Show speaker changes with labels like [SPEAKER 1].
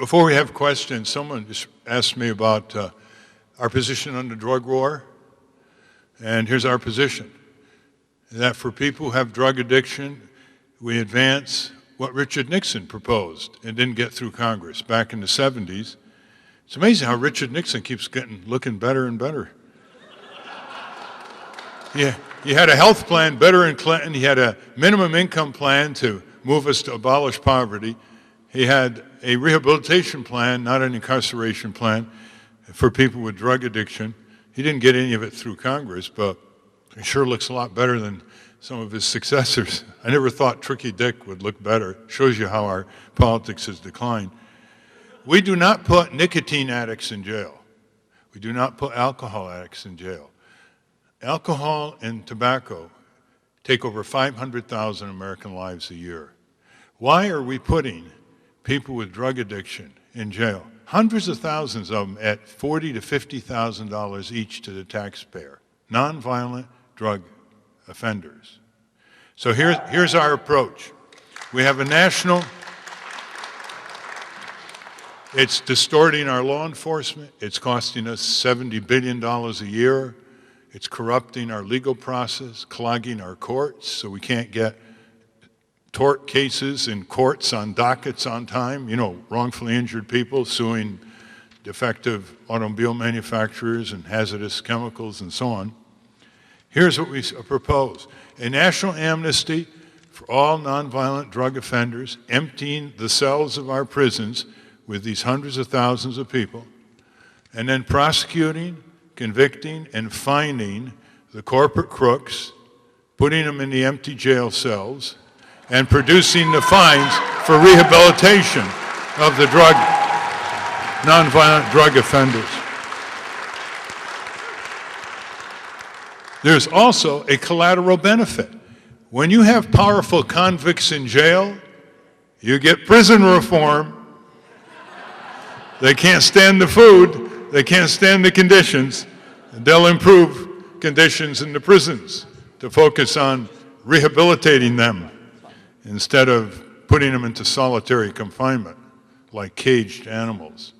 [SPEAKER 1] Before we have questions, someone just asked me about our position on the drug war, and here's our position. That for people who have drug addiction, we advance what Richard Nixon proposed and didn't get through Congress back in the 70s. It's amazing how Richard Nixon keeps looking better and better. Yeah, he had a health plan better than Clinton. He had a minimum income plan to move us to abolish poverty. He had a rehabilitation plan, not an incarceration plan, for people with drug addiction. He didn't get any of it through Congress, but he sure looks a lot better than some of his successors. I never thought Tricky Dick would look better. Shows you how our politics has declined. We do not put nicotine addicts in jail. We do not put alcohol addicts in jail. Alcohol and tobacco take over 500,000 American lives a year. Why are we putting people with drug addiction in jail? Hundreds of thousands of them at $40,000 to $50,000 each to the taxpayer. Nonviolent drug offenders. So here's our approach. We have a national, it's distorting our law enforcement. It's costing us $70 billion a year. It's corrupting our legal process, clogging our courts so we can't get tort cases in courts on dockets on time, wrongfully injured people suing defective automobile manufacturers and hazardous chemicals and so on. Here's what we propose. A national amnesty for all nonviolent drug offenders, emptying the cells of our prisons with these hundreds of thousands of people, and then prosecuting, convicting, and fining the corporate crooks, putting them in the empty jail cells, and producing the fines for rehabilitation of the nonviolent drug offenders. There's also a collateral benefit. When you have powerful convicts in jail, you get prison reform. They can't stand the food, they can't stand the conditions. They'll improve conditions in the prisons to focus on rehabilitating them instead of putting them into solitary confinement like caged animals.